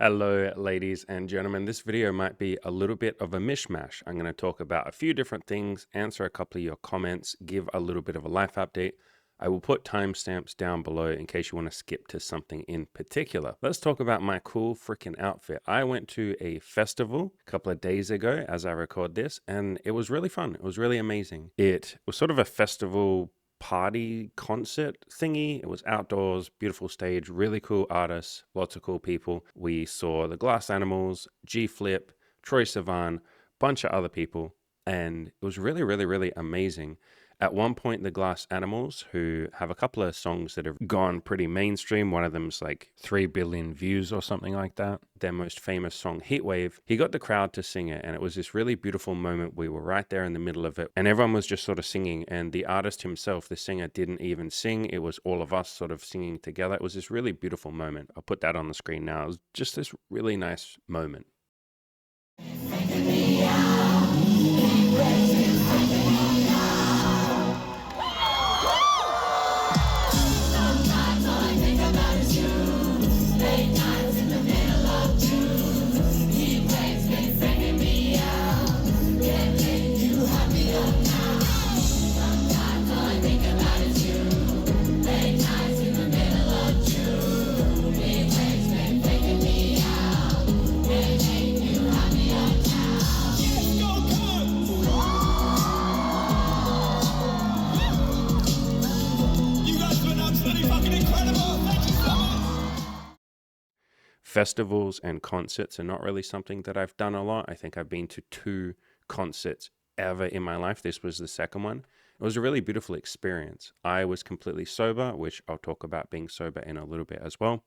Hello, ladies and gentlemen. This video might be a little bit of a mishmash. I'm going to talk about a few different things, answer a couple of your comments, give a little bit of a life update. I will put timestamps down below in case you want to skip to something in particular. Let's talk about my cool freaking outfit. I went to a festival a couple of days ago as I record this, and it was really fun. It was really amazing. It was sort of a festival party concert thingy. It was outdoors, beautiful stage, really cool artists, lots of cool people. We saw the Glass Animals, G Flip, Troye Sivan, bunch of other people, and it was really, really, really amazing. At one point, the Glass Animals, who have a couple of songs that have gone pretty mainstream, one of them's like 3 billion views or something like that. Their most famous song, Heatwave, he got the crowd to sing it, and it was this really beautiful moment. We were right there in the middle of it, and everyone was just sort of singing, and the artist himself, the singer, didn't even sing. It was all of us sort of singing together. It was this really beautiful moment. I'll put that on the screen now. It was just this really nice moment. Festivals and concerts are not really something that I've done a lot. I think I've been to 2 concerts ever in my life. This was the second one. It was a really beautiful experience. I was completely sober, which I'll talk about being sober in a little bit as well.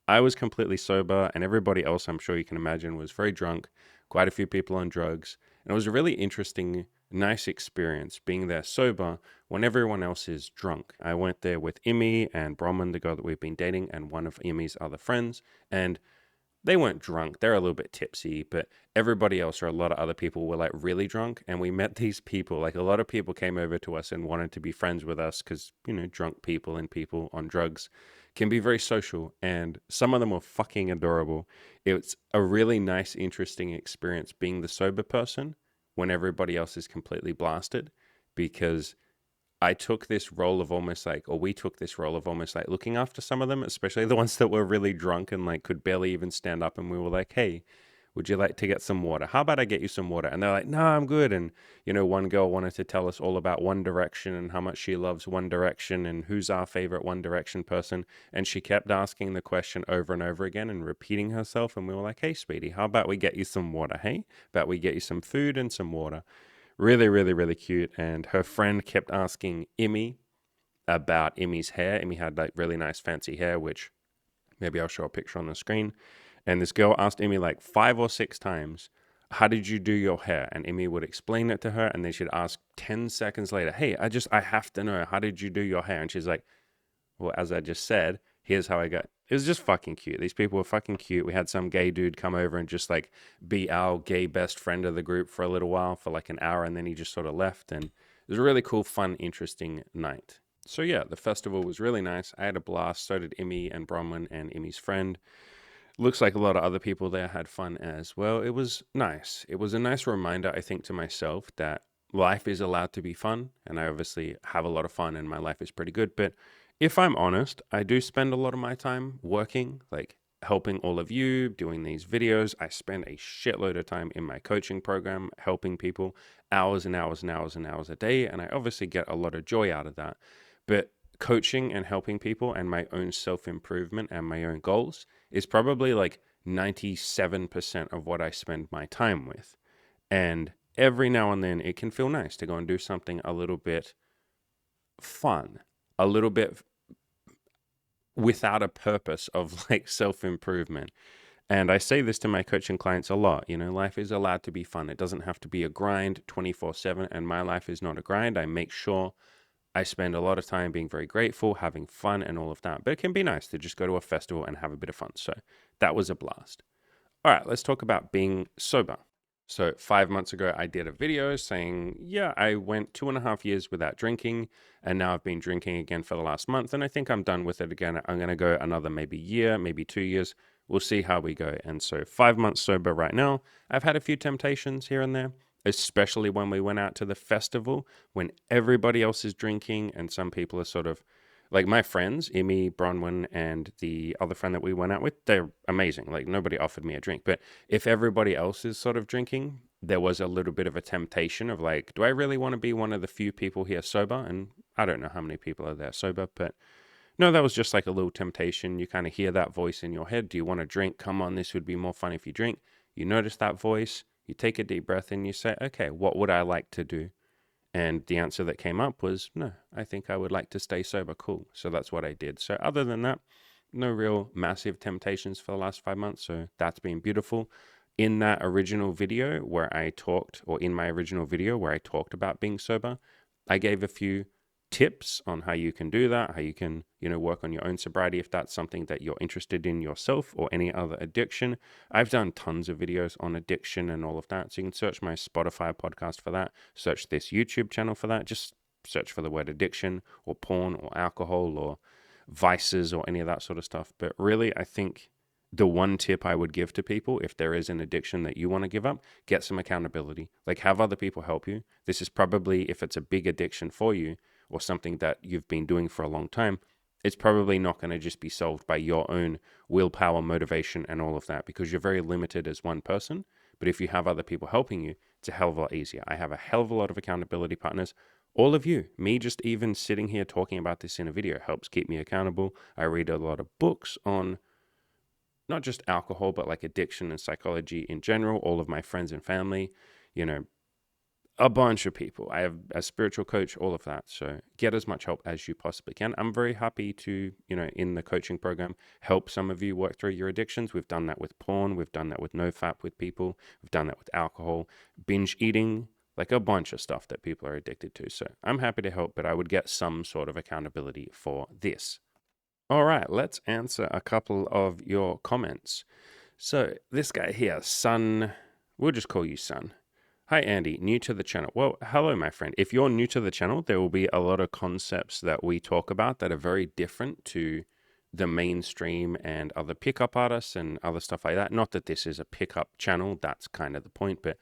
I was completely sober, and everybody else, I'm sure you can imagine, was very drunk, quite a few people on drugs. And it was a really interesting, nice experience being there sober when everyone else is drunk. I went there with Imi and Brahman, the girl that we've been dating, and one of Imi's other friends. And they weren't drunk. They're a little bit tipsy, but everybody else or a lot of other people were like really drunk. And we met these people. Like a lot of people came over to us and wanted to be friends with us because, drunk people and people on drugs can be very social. And some of them were fucking adorable. It's a really nice, interesting experience being the sober person when everybody else is completely blasted, because I took this role of almost like, or we took this role of almost like looking after some of them, especially the ones that were really drunk and like could barely even stand up. And we were like, hey, would you like to get some water? How about I get you some water? And they're like, no, I'm good. And, one girl wanted to tell us all about One Direction and how much she loves One Direction and who's our favorite One Direction person. And she kept asking the question over and over again and repeating herself. And we were like, hey, sweetie, how about we get you some water? Hey, how about we get you some food and some water? Really, really, really cute. And her friend kept asking Imi about Imi's hair. Imi had like really nice fancy hair, which maybe I'll show a picture on the screen. And this girl asked Imi like 5 or 6 times, how did you do your hair? And Imi would explain it to her, and then she'd ask 10 seconds later, hey, I have to know, how did you do your hair? And she's like, well, as I just said, here's how I got. It was just fucking cute. These people were fucking cute. We had some gay dude come over and just like be our gay best friend of the group for a little while, for like an hour, and then he just sort of left. And it was a really cool, fun, interesting night. So yeah, the festival was really nice. I had a blast. So did Imi and Bronwyn and Imi's friend. Looks like a lot of other people there had fun as well. It was nice. It was a nice reminder, I think, to myself that life is allowed to be fun. And I obviously have a lot of fun and my life is pretty good. But if I'm honest, I do spend a lot of my time working, like helping all of you, doing these videos. I spend a shitload of time in my coaching program, helping people hours and hours and hours and hours a day. And I obviously get a lot of joy out of that. But coaching and helping people and my own self-improvement and my own goals is probably like 97% of what I spend my time with. And every now and then it can feel nice to go and do something a little bit fun, a little bit without a purpose of like self-improvement. And I say this to my coaching clients a lot, life is allowed to be fun. It doesn't have to be a grind 24/7. And my life is not a grind. I make sure I spend a lot of time being very grateful, having fun and all of that. But it can be nice to just go to a festival and have a bit of fun. So that was a blast. All right, let's talk about being sober. So 5 months ago, I did a video saying, yeah, I went 2.5 years without drinking, and now I've been drinking again for the last month, and I think I'm done with it again. I'm going to go another maybe year, maybe 2 years, we'll see how we go. And so 5 months sober right now. I've had a few temptations here and there, especially when we went out to the festival when everybody else is drinking and some people are sort of like my friends, Emmy, Bronwyn, and the other friend that we went out with, they're amazing. Like nobody offered me a drink. But if everybody else is sort of drinking, there was a little bit of a temptation of like, do I really want to be one of the few people here sober? And I don't know how many people are there sober, but no, that was just like a little temptation. You kind of hear that voice in your head. Do you want to drink? Come on, this would be more fun if you drink. You notice that voice, you take a deep breath and you say, okay, what would I like to do? And the answer that came up was, no, I think I would like to stay sober. Cool. So that's what I did. So other than that, no real massive temptations for the last 5 months. So that's been beautiful. In that original video where I talked, or in my original video where I talked about being sober, I gave a few tips on how you can do that, how you can, work on your own sobriety if that's something that you're interested in yourself or any other addiction. I've done tons of videos on addiction and all of that. So you can search my Spotify podcast for that, search this YouTube channel for that. Just search for the word addiction or porn or alcohol or vices or any of that sort of stuff. But really, I think the one tip I would give to people, if there is an addiction that you want to give up, get some accountability. Like have other people help you. This is probably, if it's a big addiction for you, or something that you've been doing for a long time, it's probably not going to just be solved by your own willpower, motivation, and all of that, because you're very limited as one person. But if you have other people helping you, it's a hell of a lot easier. I have a hell of a lot of accountability partners. All of you, me just even sitting here talking about this in a video helps keep me accountable. I read a lot of books on not just alcohol, but like addiction and psychology in general. All of my friends and family, a bunch of people. I have a spiritual coach, all of that. So get as much help as you possibly can. I'm very happy to, in the coaching program, help some of you work through your addictions. We've done that with porn. We've done that with nofap with people. We've done that with alcohol, binge eating, like a bunch of stuff that people are addicted to. So I'm happy to help, but I would get some sort of accountability for this. All right, let's answer a couple of your comments. So this guy here, Sun, we'll just call you Sun. Hi, Andy, new to the channel. Well, hello, my friend. If you're new to the channel, there will be a lot of concepts that we talk about that are very different to the mainstream and other pickup artists and other stuff like that. Not that this is a pickup channel, that's kind of the point, but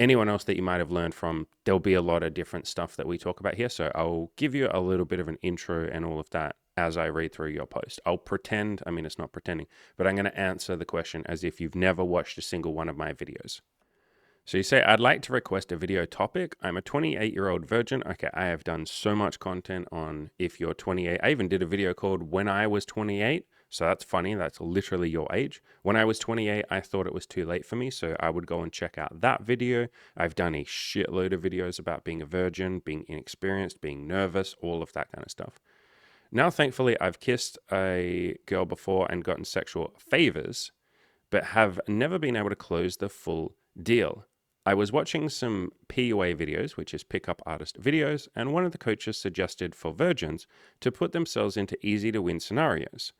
anyone else that you might have learned from, there'll be a lot of different stuff that we talk about here. So I'll give you a little bit of an intro and all of that as I read through your post. I'll pretend, it's not pretending, but I'm going to answer the question as if you've never watched a single one of my videos. So you say, I'd like to request a video topic. I'm a 28-year-old virgin. Okay, I have done so much content on if you're 28. I even did a video called When I Was 28. So that's funny. That's literally your age. When I was 28, I thought it was too late for me. So I would go and check out that video. I've done a shitload of videos about being a virgin, being inexperienced, being nervous, all of that kind of stuff. Now, thankfully, I've kissed a girl before and gotten sexual favors, but have never been able to close the full deal. I was watching some PUA videos, which is pickup artist videos, and one of the coaches suggested for virgins to put themselves into easy to win scenarios.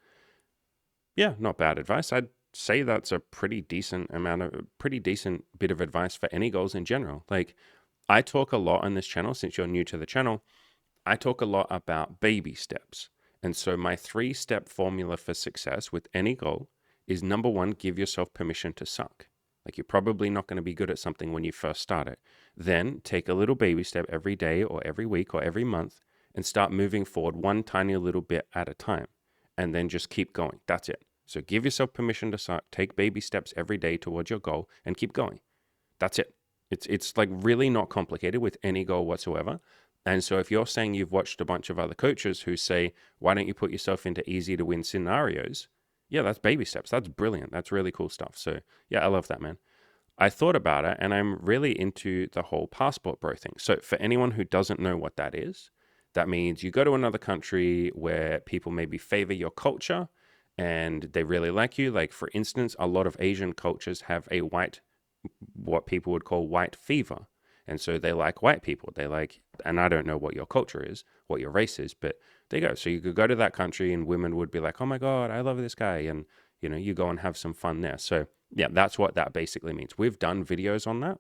Yeah, not bad advice. I'd say that's a pretty decent bit of advice for any goals in general. Like, I talk a lot on this channel, since you're new to the channel, I talk a lot about baby steps. And so my 3-step formula for success with any goal is number 1, give yourself permission to suck. Like you're probably not going to be good at something when you first start it. Then take a little baby step every day or every week or every month and start moving forward one tiny little bit at a time. And then just keep going. That's it. So give yourself permission to suck, take baby steps every day towards your goal and keep going. That's it. It's like really not complicated with any goal whatsoever. And so if you're saying you've watched a bunch of other coaches who say, why don't you put yourself into easy to win scenarios? Yeah, that's baby steps. That's brilliant. That's really cool stuff. So yeah, I love that, man. I thought about it and I'm really into the whole passport bro thing. So for anyone who doesn't know what that is, that means you go to another country where people maybe favor your culture and they really like you. Like for instance, a lot of Asian cultures have what people would call white fever. And so they like white people. And I don't know what your culture is, what your race is, but there you go. So you could go to that country and women would be like, oh my God, I love this guy. And, you go and have some fun there. So yeah, that's what that basically means. We've done videos on that,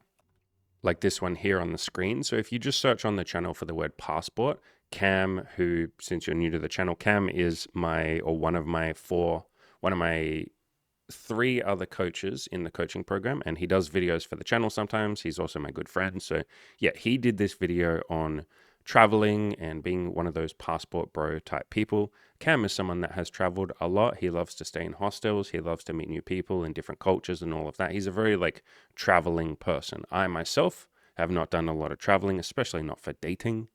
like this one here on the screen. So if you just search on the channel for the word passport, Cam, who, since you're new to the channel, Cam is one of my 3 other coaches in the coaching program, and he does videos for the channel sometimes. He's also my good friend. So yeah, he did this video on traveling and being one of those passport bro type people. Cam is someone that has traveled a lot. He loves to stay in hostels. He loves to meet new people in different cultures and all of that. He's a very like traveling person. I myself have not done a lot of traveling, especially not for dating,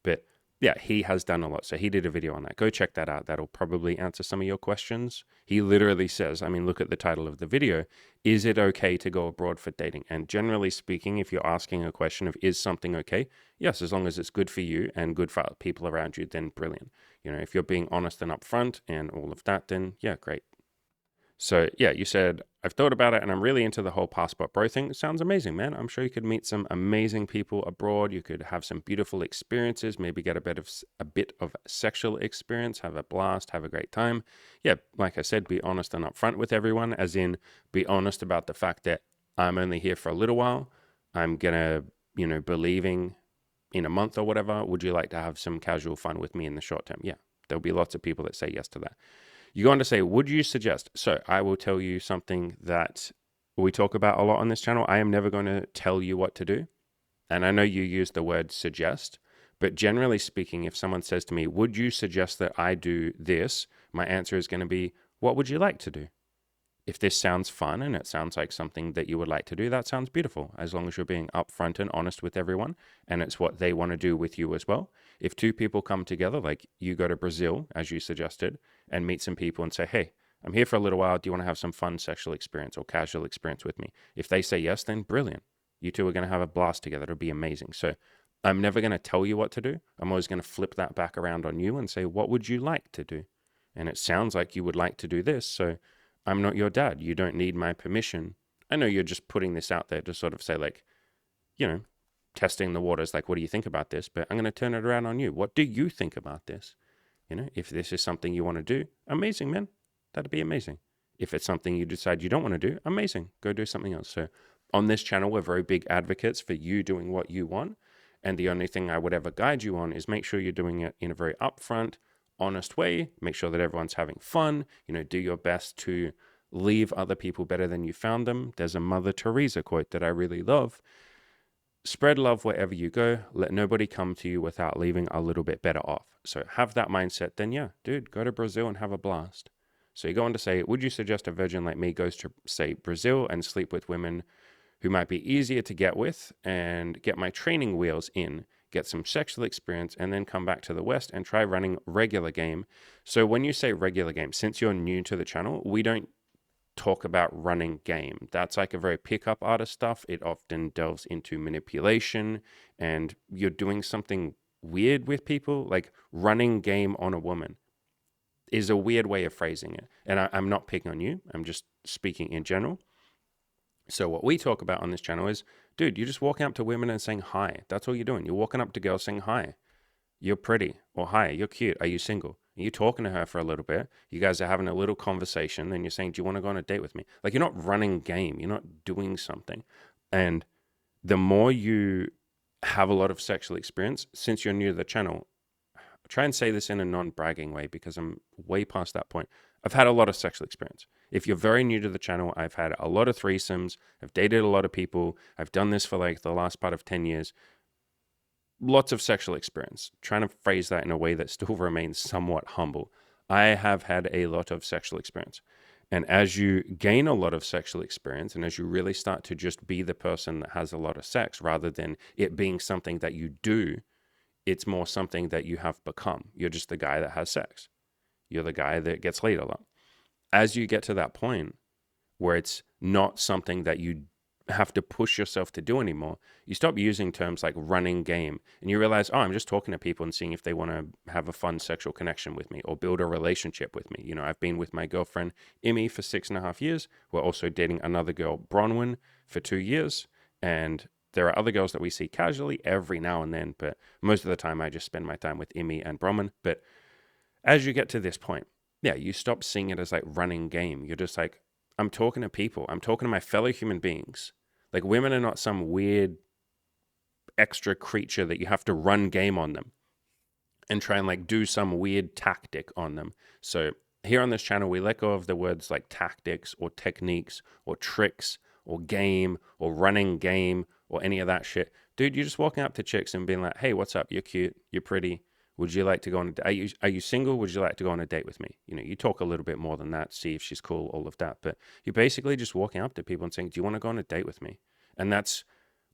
but yeah, he has done a lot. So he did a video on that. Go check that out. That'll probably answer some of your questions. He literally says, I mean, look at the title of the video. Is it okay to go abroad for dating? And generally speaking, if you're asking a question of is something okay? Yes, as long as it's good for you and good for people around you, then brilliant. You know, if you're being honest and upfront and all of that, then yeah, great. So yeah, you said, I've thought about it and I'm really into the whole passport bro thing. It sounds amazing, man. I'm sure you could meet some amazing people abroad. You could have some beautiful experiences, maybe get a bit of sexual experience, have a blast, have a great time. Yeah, like I said, be honest and upfront with everyone, as in be honest about the fact that I'm only here for a little while. I'm gonna, be leaving in a month or whatever. Would you like to have some casual fun with me in the short term? Yeah, there'll be lots of people that say yes to that. You go on to say, would you suggest? So I will tell you something that we talk about a lot on this channel. I am never going to tell you what to do. And I know you use the word suggest, but generally speaking, if someone says to me, would you suggest that I do this? My answer is going to be, what would you like to do? If this sounds fun and it sounds like something that you would like to do, that sounds beautiful, as long as you're being upfront and honest with everyone and it's what they want to do with you as well. If 2 people come together, like you go to Brazil, as you suggested, and meet some people and say, hey, I'm here for a little while. Do you want to have some fun sexual experience or casual experience with me? If they say yes, then brilliant. You two are going to have a blast together. It'll be amazing. So I'm never going to tell you what to do. I'm always going to flip that back around on you and say, what would you like to do? And it sounds like you would like to do this. So I'm not your dad. You don't need my permission. I know you're just putting this out there to sort of say, like, testing the waters, like, what do you think about this? But I'm going to turn it around on you. What do you think about this? If this is something you want to do, amazing, man. That'd be amazing. If it's something you decide you don't want to do, amazing. Go do something else. So on this channel, we're very big advocates for you doing what you want. And the only thing I would ever guide you on is make sure you're doing it in a very upfront, honest way. Make sure that everyone's having fun. Do your best to leave other people better than you found them. There's a Mother Teresa quote that I really love. Spread love wherever you go. Let nobody come to you without leaving a little bit better off. So have that mindset. Then yeah, dude, go to Brazil and have a blast. So you go on to say, would you suggest a virgin like me goes to, say, Brazil and sleep with women who might be easier to get with and get my training wheels in, get some sexual experience, and then come back to the West and try running regular game? So when you say regular game, since you're new to the channel, we don't talk about running game. That's like a very pickup artist stuff. It often delves into manipulation and you're doing something weird with people. Like running game on a woman is a weird way of phrasing it. And I'm not picking on you. I'm just speaking in general. So what we talk about on this channel is, dude, you're just walking up to women and saying hi. That's all you're doing. You're walking up to girls saying hi. You're pretty, or hi, you're cute. Are you single? And you're talking to her for a little bit. You guys are having a little conversation. Then you're saying, do you want to go on a date with me? Like, you're not running game. You're not doing something. And the more you have a lot of sexual experience, since you're new to the channel, try and say this in a non-bragging way because I'm way past that point. I've had a lot of sexual experience. If you're very new to the channel, I've had a lot of threesomes. I've dated a lot of people. I've done this for like the last part of 10 years. Lots of sexual experience. Trying to phrase that in a way that still remains somewhat humble. I have had a lot of sexual experience. And as you gain a lot of sexual experience and as you really start to just be the person that has a lot of sex rather than it being something that you do, it's more something that you have become. You're just the guy that has sex. You're the guy that gets laid a lot. As you get to that point where it's not something that you have to push yourself to do anymore, you stop using terms like running game and you realize, oh, I'm just talking to people and seeing if they want to have a fun sexual connection with me or build a relationship with me. I've been with my girlfriend, Emmy, for 6.5 years. We're also dating another girl, Bronwyn, for 2 years. And there are other girls that we see casually every now and then, but most of the time I just spend my time with Emmy and Bronwyn. But as you get to this point, yeah, you stop seeing it as like running game. You're just like, I'm talking to people. I'm talking to my fellow human beings. Like, women are not some weird extra creature that you have to run game on them and try and like do some weird tactic on them. So here on this channel, we let go of the words like tactics or techniques or tricks or game or running game or any of that shit. Dude, you're just walking up to chicks and being like, hey, what's up? You're cute. You're pretty. Would you like to go on are you single? Would you like to go on a date with me? You know, you talk a little bit more than that, see if she's cool, all of that. But you're basically just walking up to people and saying, do you want to go on a date with me? And that's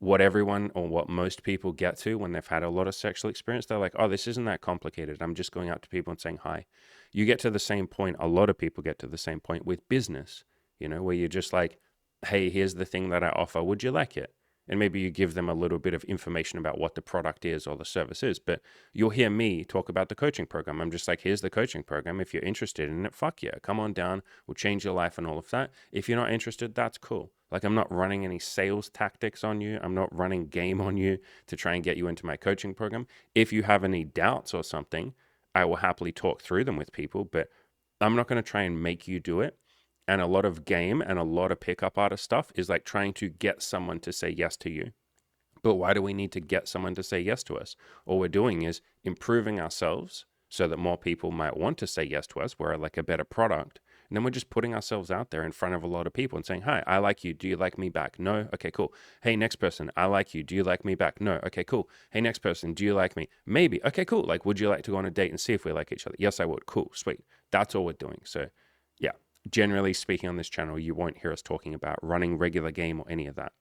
what everyone or what most people get to when they've had a lot of sexual experience. They're like, oh, this isn't that complicated. I'm just going up to people and saying hi. You get to the same point. A lot of people get to the same point with business, you know, where you're just like, hey, here's the thing that I offer. Would you like it? And maybe you give them a little bit of information about what the product is or the service is. But you'll hear me talk about the coaching program. I'm just like, here's the coaching program. If you're interested in it, fuck yeah, come on down. We'll change your life and all of that. If you're not interested, that's cool. Like, I'm not running any sales tactics on you. I'm not running game on you to try and get you into my coaching program. If you have any doubts or something, I will happily talk through them with people, but I'm not going to try and make you do it. And a lot of game and a lot of pickup artist stuff is like trying to get someone to say yes to you. But why do we need to get someone to say yes to us? All we're doing is improving ourselves so that more people might want to say yes to us. We're like a better product. And then we're just putting ourselves out there in front of a lot of people and saying, hi, I like you. Do you like me back? No? Okay, cool. Hey, next person, I like you. Do you like me back? No? Okay, cool. Hey, next person, do you like me? Maybe. Okay, cool. Like, would you like to go on a date and see if we like each other? Yes, I would. Cool. Sweet. That's all we're doing. So yeah, generally speaking on this channel, you won't hear us talking about running regular game or any of that.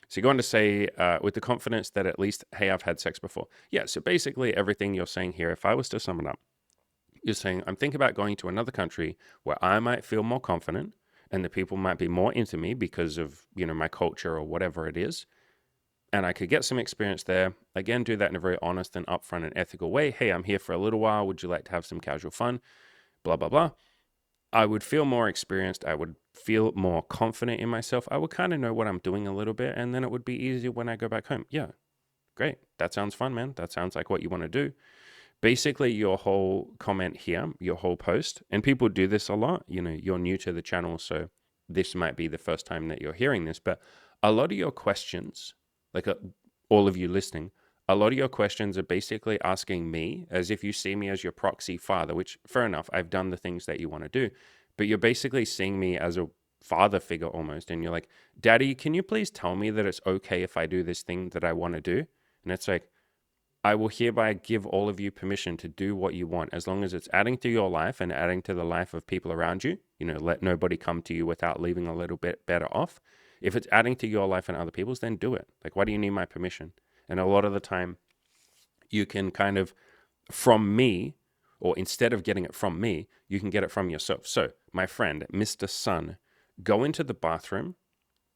So you go on to say, with the confidence that at least, hey, I've had sex before. Yeah, so basically everything you're saying here, if I was to sum it up, you're saying, I'm thinking about going to another country where I might feel more confident and the people might be more into me because of, you know, my culture or whatever it is. And I could get some experience there. Again, do that in a very honest and upfront and ethical way. Hey, I'm here for a little while. Would you like to have some casual fun? Blah, blah, blah. I would feel more experienced. I would feel more confident in myself. I would kind of know what I'm doing a little bit. And then it would be easier when I go back home. Yeah, great. That sounds fun, man. That sounds like what you want to do. Basically, your whole comment here, your whole post, and people do this a lot. You know, you're new to the channel, so this might be the first time that you're hearing this, but a lot of your questions, like all of you listening, a lot of your questions are basically asking me as if you see me as your proxy father, which fair enough, I've done the things that you want to do, but you're basically seeing me as a father figure almost. And you're like, Daddy, can you please tell me that it's okay if I do this thing that I want to do? And it's like, I will hereby give all of you permission to do what you want, as long as it's adding to your life and adding to the life of people around you. You know, let nobody come to you without leaving a little bit better off. If it's adding to your life and other people's, then do it. Like, why do you need my permission? And a lot of the time, you can kind of, from me, or instead of getting it from me, you can get it from yourself. So, my friend, Mr. Sun, go into the bathroom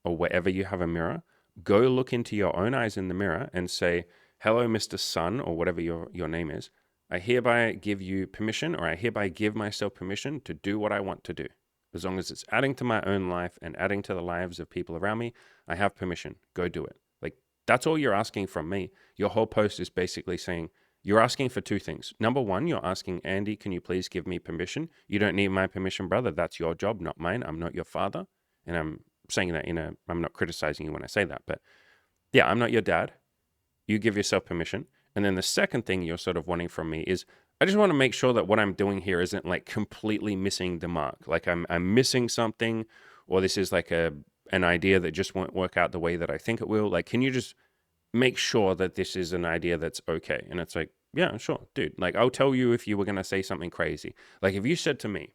or wherever you have a mirror, go look into your own eyes in the mirror and say, hello, Mr. Sun, or whatever your name is. I hereby give you permission, or I hereby give myself permission to do what I want to do. As long as it's adding to my own life and adding to the lives of people around me, I have permission. Go do it. Like, that's all you're asking from me. Your whole post is basically saying, you're asking for two things. Number one, you're asking, Andy, can you please give me permission? You don't need my permission, brother. That's your job, not mine. I'm not your father. And I'm saying that I'm not criticizing you when I say that, but yeah, I'm not your dad. You give yourself permission. And then the second thing you're sort of wanting from me is, I just want to make sure that what I'm doing here isn't like completely missing the mark. Like I'm missing something, or this is like an idea that just won't work out the way that I think it will. Like, can you just make sure that this is an idea that's okay? And it's like, yeah, sure, dude. Like, I'll tell you if you were going to say something crazy. Like, if you said to me,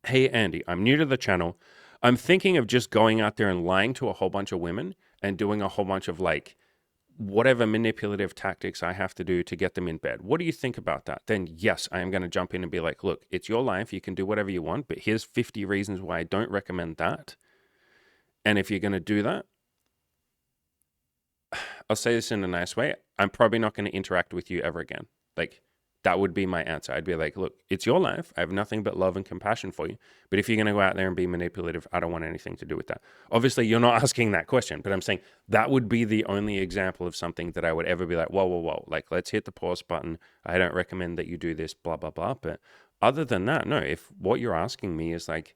hey, Andy, I'm new to the channel. I'm thinking of just going out there and lying to a whole bunch of women and doing a whole bunch of like whatever manipulative tactics I have to do to get them in bed. What do you think about that? Then yes, I am going to jump in and be like, look, it's your life. You can do whatever you want, but here's 50 reasons why I don't recommend that. And if you're going to do that, I'll say this in a nice way, I'm probably not going to interact with you ever again. Like, that would be my answer. I'd be like, look, it's your life. I have nothing but love and compassion for you. But if you're going to go out there and be manipulative, I don't want anything to do with that. Obviously, you're not asking that question, but I'm saying that would be the only example of something that I would ever be like, whoa, whoa, whoa. Like, let's hit the pause button. I don't recommend that you do this, blah, blah, blah. But other than that, no, if what you're asking me is like,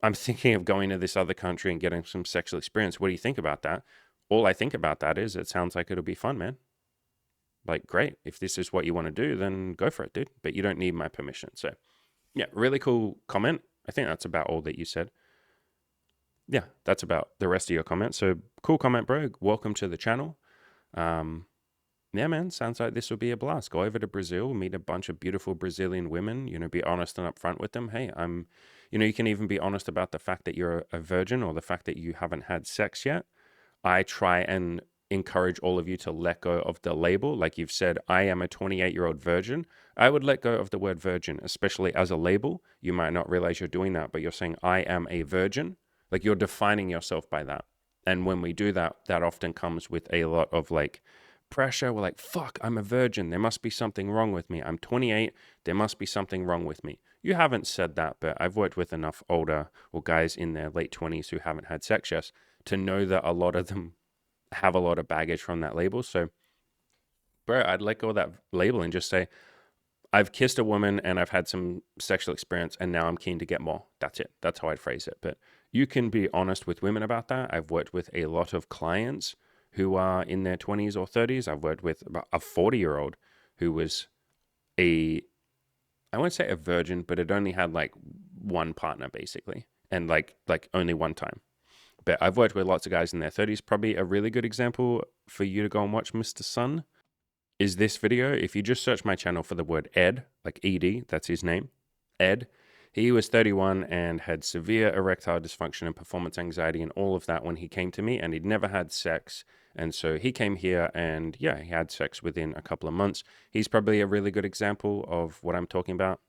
I'm thinking of going to this other country and getting some sexual experience, what do you think about that? All I think about that is it sounds like it'll be fun, man. Like, great. If this is what you want to do, then go for it, dude. But you don't need my permission. So Yeah, really cool comment. I think that's about all that you said. Yeah, that's about the rest of your comments. So cool comment, bro. Welcome to the channel. Um, yeah, man, sounds like this will be a blast. Go over to Brazil, meet a bunch of beautiful Brazilian women, be honest and upfront with them. Hey, you can even be honest about the fact that you're a virgin or the fact that you haven't had sex yet. I try and encourage all of you to let go of the label. Like you've said, I am a 28-year-old virgin. I would let go of the word virgin, especially as a label. You might not realize you're doing that, but you're saying, I am a virgin. Like you're defining yourself by that. And when we do that, that often comes with a lot of like pressure. We're like, fuck, I'm a virgin. There must be something wrong with me. I'm 28. There must be something wrong with me. You haven't said that, but I've worked with enough older or guys in their late 20s who haven't had sex yet to know that a lot of them have a lot of baggage from that label. So, bro, I'd let go of that label and just say, I've kissed a woman and I've had some sexual experience and now I'm keen to get more. That's it. That's how I'd phrase it. But you can be honest with women about that. I've worked with a lot of clients who are in their 20s or 30s. I've worked with about a 40-year-old who was I won't say a virgin, but it only had like one partner basically, and like only one time. But I've worked with lots of guys in their 30s. Probably a really good example for you to go and watch, Mr. Sun, is this video. If you just search my channel for the word Ed, like ED, that's his name, Ed. He was 31 and had severe erectile dysfunction and performance anxiety and all of that when he came to me, and he'd never had sex. And so he came here and yeah, he had sex within a couple of months. He's probably a really good example of what I'm talking about.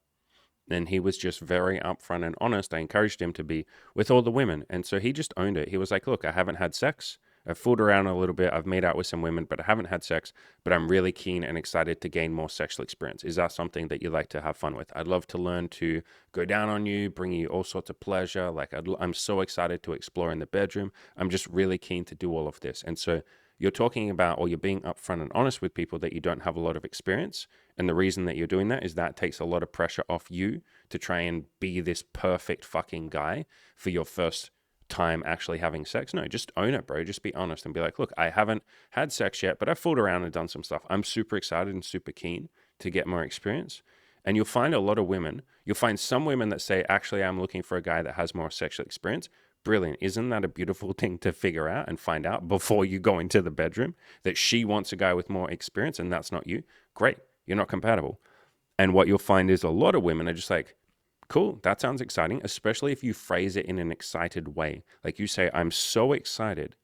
And he was just very upfront and honest. I encouraged him to be with all the women. And so he just owned it. He was like, look, I haven't had sex. I've fooled around a little bit. I've made out with some women, but I haven't had sex. But I'm really keen and excited to gain more sexual experience. Is that something that you like to have fun with? I'd love to learn to go down on you, bring you all sorts of pleasure. Like I'm so excited to explore in the bedroom. I'm just really keen to do all of this. And so you're talking about, or you're being upfront and honest with people that you don't have a lot of experience. And the reason that you're doing that is that takes a lot of pressure off you to try and be this perfect fucking guy for your first time actually having sex. No, just own it, bro. Just be honest and be like, look, I haven't had sex yet, but I've fooled around and done some stuff. I'm super excited and super keen to get more experience. And you'll find a lot of women, you'll find some women that say, actually, I'm looking for a guy that has more sexual experience. Brilliant. Isn't that a beautiful thing to figure out and find out before you go into the bedroom that she wants a guy with more experience and that's not you? Great. You're not compatible. And what you'll find is a lot of women are just like, cool, that sounds exciting, especially if you phrase it in an excited way. Like you say, I'm so excited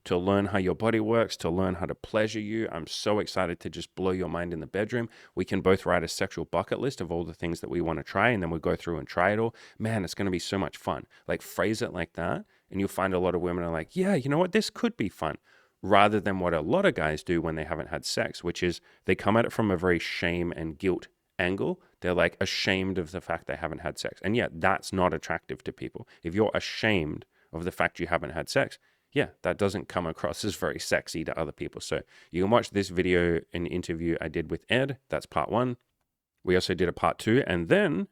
to learn how your body works, to learn how to pleasure you. I'm so excited to just blow your mind in the bedroom. We can both write a sexual bucket list of all the things that we want to try, and then we'll go through and try it all. Man, it's going to be so much fun. Like phrase it like that, and you'll find a lot of women are like, yeah, you know what, this could be fun. Rather than what a lot of guys do when they haven't had sex, which is they come at it from a very shame and guilt angle. They're like ashamed of the fact they haven't had sex. And yet that's not attractive to people. If you're ashamed of the fact you haven't had sex, yeah, that doesn't come across as very sexy to other people. So you can watch this video, an interview I did with Ed. That's part 1. We also did a part 2. And then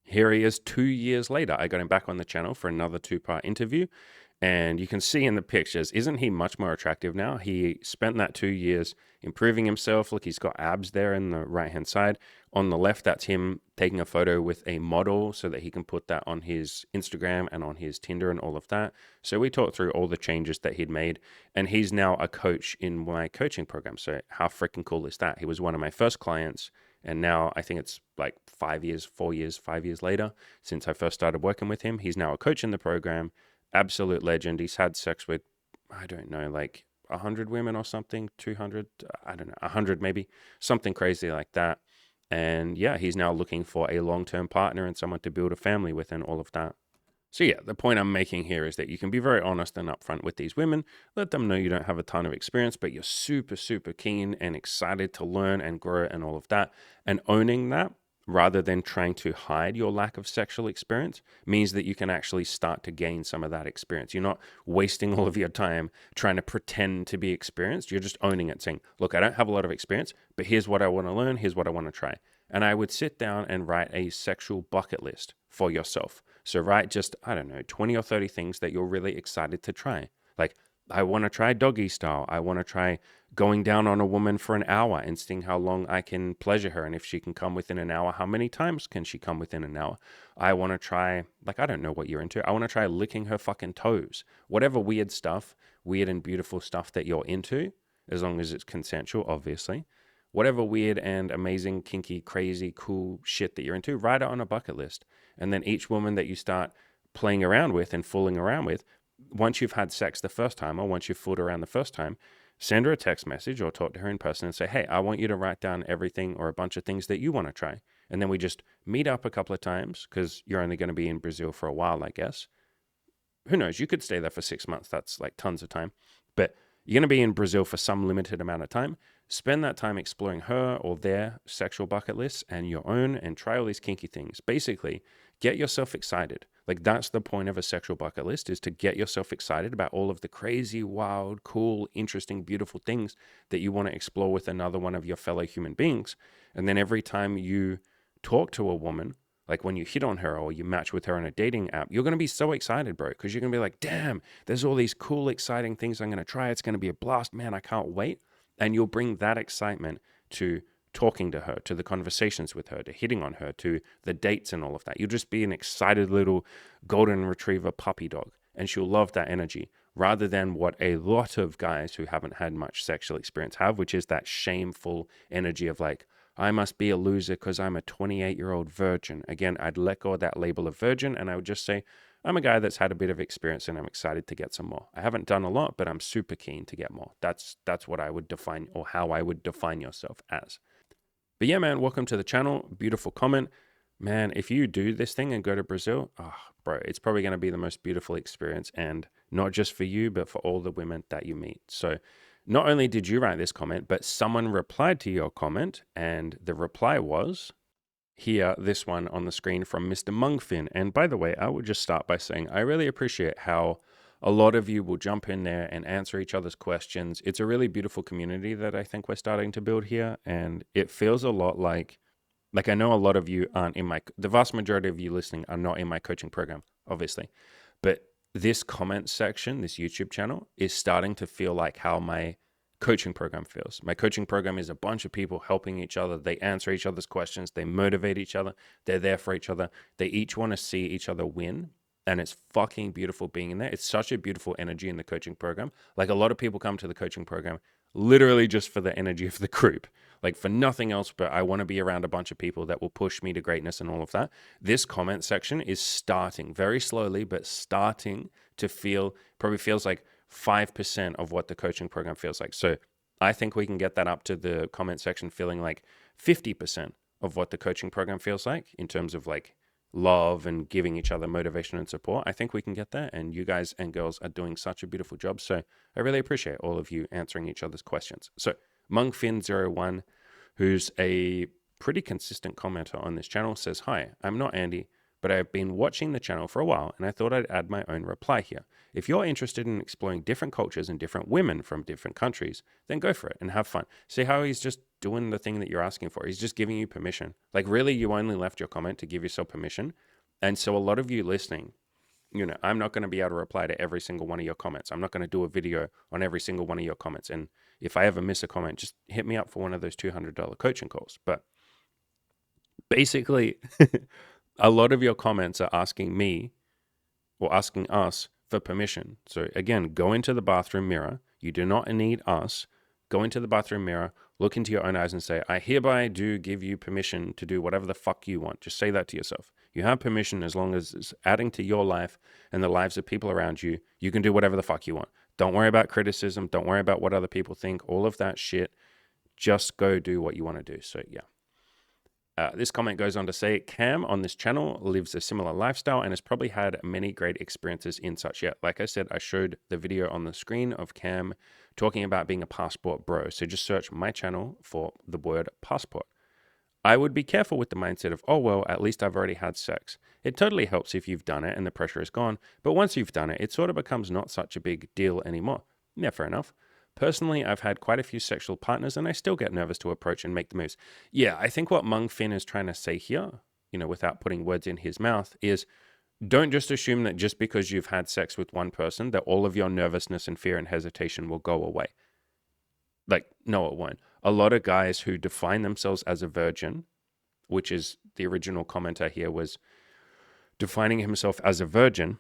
here he is 2 years later. I got him back on the channel for another 2-part interview. And you can see in the pictures, isn't he much more attractive now? He spent that 2 years improving himself. Look, he's got abs there in the right-hand side. On the left, that's him taking a photo with a model so that he can put that on his Instagram and on his Tinder and all of that. So we talked through all the changes that he'd made. And he's now a coach in my coaching program. So how freaking cool is that? He was one of my first clients. And now I think it's like 5 years later since I first started working with him. He's now a coach in the program. Absolute legend. He's had sex with, I don't know, like 100 women or something, 200, I don't know, 100 maybe, something crazy like that. And yeah, he's now looking for a long-term partner and someone to build a family with and all of that. So yeah, the point I'm making here is that you can be very honest and upfront with these women. Let them know you don't have a ton of experience, but you're super, super keen and excited to learn and grow and all of that. And owning that, rather than trying to hide your lack of sexual experience, means that you can actually start to gain some of that experience. You're not wasting all of your time trying to pretend to be experienced. You're just owning it, saying, look, I don't have a lot of experience, but here's what I want to learn. Here's what I want to try. And I would sit down and write a sexual bucket list for yourself. So write just, I don't know, 20 or 30 things that you're really excited to try. Like, I want to try doggy style. I want to try going down on a woman for an hour and seeing how long I can pleasure her. And if she can come within an hour, how many times can she come within an hour? I want to try, like, I don't know what you're into. I want to try licking her fucking toes. Whatever weird stuff, weird and beautiful stuff that you're into, as long as it's consensual, obviously. Whatever weird and amazing, kinky, crazy, cool shit that you're into, write it on a bucket list. And then each woman that you start playing around with and fooling around with, once you've had sex the first time or once you've fooled around the first time, send her a text message or talk to her in person and say, hey, I want you to write down everything or a bunch of things that you want to try. And then we just meet up a couple of times because you're only going to be in Brazil for a while, I guess. Who knows? You could stay there for 6 months. That's like tons of time. But you're going to be in Brazil for some limited amount of time. Spend that time exploring her or their sexual bucket lists and your own and try all these kinky things. Basically, get yourself excited. Like that's the point of a sexual bucket list, is to get yourself excited about all of the crazy, wild, cool, interesting, beautiful things that you want to explore with another one of your fellow human beings. And then every time you talk to a woman, like when you hit on her or you match with her on a dating app, you're going to be so excited, bro, because you're going to be like, damn, there's all these cool, exciting things I'm going to try. It's going to be a blast, man. I can't wait. And you'll bring that excitement to talking to her, to the conversations with her, to hitting on her, to the dates and all of that. You'll just be an excited little golden retriever puppy dog, and she'll love that energy rather than what a lot of guys who haven't had much sexual experience have, which is that shameful energy of like, I must be a loser because I'm a 28-year-old virgin. Again, I'd let go of that label of virgin and I would just say, I'm a guy that's had a bit of experience and I'm excited to get some more. I haven't done a lot, but I'm super keen to get more. That's what I would define, or how I would define yourself as. But yeah, man, welcome to the channel. Beautiful comment. Man, if you do this thing and go to Brazil, oh, bro, it's probably going to be the most beautiful experience, and not just for you, but for all the women that you meet. So not only did you write this comment, but someone replied to your comment, and the reply was here, this one on the screen from Mr. Mungfin. And by the way, I would just start by saying I really appreciate how a lot of you will jump in there and answer each other's questions. It's a really beautiful community that I think we're starting to build here. And it feels a lot like I know a lot of you aren't in the vast majority of you listening are not in my coaching program, obviously. But this comment section, this YouTube channel, is starting to feel like how my coaching program feels. My coaching program is a bunch of people helping each other. They answer each other's questions. They motivate each other. They're there for each other. They each want to see each other win. And it's fucking beautiful being in there. It's such a beautiful energy in the coaching program. Like a lot of people come to the coaching program literally just for the energy of the group, like for nothing else, but I want to be around a bunch of people that will push me to greatness and all of that. This comment section is starting very slowly, but starting to probably feels like 5% of what the coaching program feels like. So I think we can get that up to the comment section feeling like 50% of what the coaching program feels like in terms of like love and giving each other motivation and support. I think we can get there, and you guys and girls are doing such a beautiful job. So I really appreciate all of you answering each other's questions. So Mungfin01, who's a pretty consistent commenter on this channel, says, hi, I'm not Andy, but I've been watching the channel for a while and I thought I'd add my own reply here. If you're interested in exploring different cultures and different women from different countries, then go for it and have fun. See how he's just doing the thing that you're asking for. He's just giving you permission. Like really, you only left your comment to give yourself permission. And so a lot of you listening, I'm not going to be able to reply to every single one of your comments. I'm not going to do a video on every single one of your comments. And if I ever miss a comment, just hit me up for one of those $200 coaching calls. But basically, a lot of your comments are asking me or asking us for permission. So again, go into the bathroom mirror. You do not need us. Go into the bathroom mirror, look into your own eyes and say, I hereby do give you permission to do whatever the fuck you want. Just say that to yourself. You have permission as long as it's adding to your life and the lives of people around you. You can do whatever the fuck you want. Don't worry about criticism. Don't worry about what other people think. All of that shit. Just go do what you want to do. So yeah. This comment goes on to say, Cam on this channel lives a similar lifestyle and has probably had many great experiences in such. Yeah, like I said, I showed the video on the screen of Cam talking about being a passport bro. So just search my channel for the word passport. I would be careful with the mindset of, oh, well, at least I've already had sex. It totally helps if you've done it and the pressure is gone. But once you've done it, it sort of becomes not such a big deal anymore. Yeah, fair enough. Personally, I've had quite a few sexual partners and I still get nervous to approach and make the moves. Yeah, I think what Mung Fin is trying to say here, without putting words in his mouth, is don't just assume that just because you've had sex with one person, that all of your nervousness and fear and hesitation will go away. Like, no, it won't. A lot of guys who define themselves as a virgin, which is the original commenter here was defining himself as a virgin.